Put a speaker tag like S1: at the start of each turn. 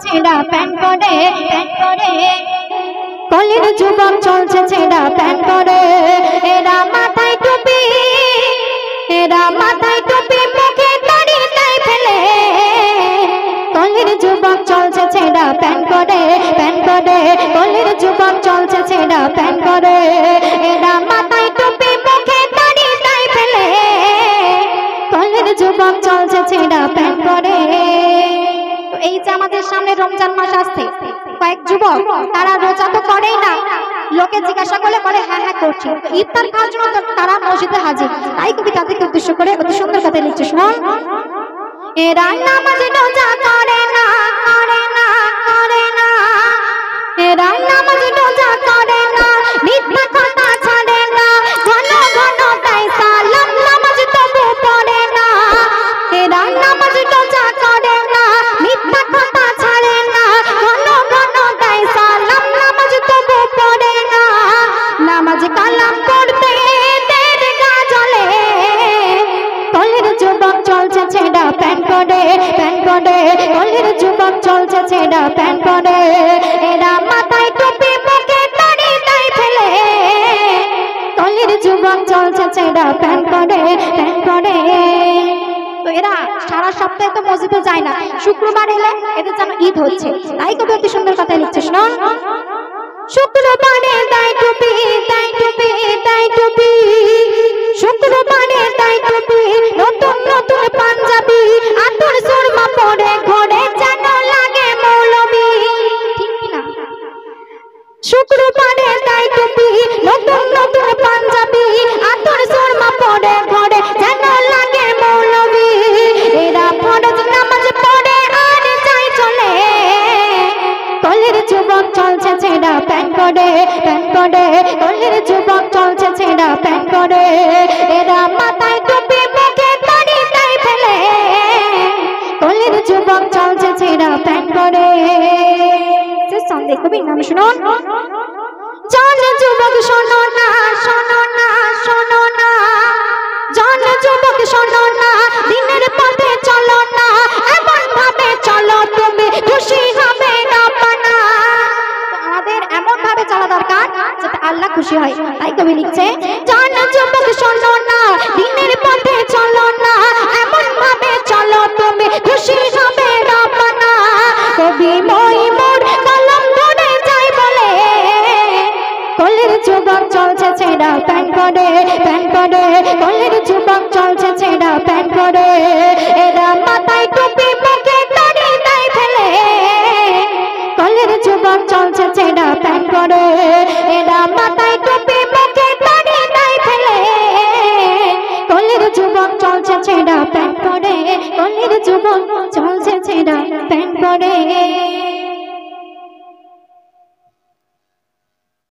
S1: ছেঁড়া প্যান্ট পরে কলির যুবক চলছে ছেঁড়া প্যান্ট পরে এরা মাথায় টুপি মুখে দাড়ি তাই ফেলে কলির যুবক চলছে ছেঁড়া প্যান্ট পরে কলির যুবক চলছে ছেঁড়া প্যান্ট পরে এরা মাথায় টুপি মুখে দাড়ি তাই ফেলে কলির যুবক চলছে ছেঁড়া প্যান্ট পরে। তো এই যে আমাদের সামনে রমজান মাস আসছে, কয়েক যুবক তারা রোজা তো করেই না, লোকে জিজ্ঞাসা করলে বলে হ্যাঁ হ্যাঁ করছি, ইফতার খাওয়ার জন্য তারা মসজিদে হাজির। তাই কবি তাদেরকে উদ্দেশ্য করে অতি সুন্দর কথা লিখছে, শোন। এরা নামাজ রোজা করে না, এরা নামাজ রোজা করে না, মিথ্যা কথা ছাড়ে না, ঘন ঘন দেয় সালাম, নামাজ তবু পড়ে না। এরা নামাজ রোজা করে না, মিথ্যা কথা ছাড়ে না, ঘন ঘন দেয় সালাম, নামাজ তবু পড়ে না। নামাজ কালাম পড়তে এদের গা জ্বলে, কলির যুবক চলছে ছেঁড়া প্যান্ট পরে কলির যুবক চলছে ছেঁড়া প্যান্ট পরে এরা মাথায় টুপি মুখে দাড়ি তাই ফেলে কলির যুবক চলছে ছেঁড়া প্যান্ট পরে তো এরা সারা সপ্তাহে তো মসজিদে যায় না, শুক্রবার এলে এদের যেন ঈদ হচ্ছে। তাই কবি অতি সুন্দর কথা লিখছে, শোন। শুক্রবারে দেয় টুপি শুক্রবারে দেয় টুপি, নতুন নতুন পাঞ্জাবি, আতর সুরমা পরে ঘরে যেন লাগে মৌলবি। ঠিক কিনা? শুক্রবারে দেয় টুপি, নতুন নতুন পাঞ্জাবি, আতর সুরমা পরে ঘরে যেন লাগে মৌলবি। এরা ফরজ নামাজ পড়ে আর যায় চলে, কলির যুবক চলছে ছেঁড়া প্যান্ট পরে কলির যুবক চলছে ছেঁড়া প্যান্ট পরে এরা মাথায় টুপি মুখে দাড়ি তাই ফেলে কলির যুবক চলছে ছেঁড়া প্যান্ট পরে। সন্দেহ কবি নাম শুনুন। জন যুবক শোনো না, জন যুবক শোনো না, দিনের পথে চলো না, এমন ভাবে চলো তুমি খুশি হবে রব্বানা। আমাদের এমন ভাবে চলা দরকার যাতে আল্লাহ খুশি হয়। তাই কবি লিখছে, জন যুবক শোনো না, দিনের পথে চলো না, এমন ভাবে চলো তুমি খুশি হবে রব্বানা। কবি মইমুর কলম ধরে যাই বলে, কলির যুবক চলছে ছেঁড়া প্যান্ট পরে কলির যুবক চলছে ছেঁড়া প্যান্ট পরে এরা মাথায় টুপি মুখে দাড়ি তাই ফেলে কলির যুবক চলছে ছেঁড়া প্যান্ট পরে এরা মাথায় টুপি মুখে দাড়ি তাই ফেলে কলির যুবক চলছে ছেঁড়া প্যান্ট পরে কলির যুবক চলছে ছেঁড়া প্যান্ট পরে।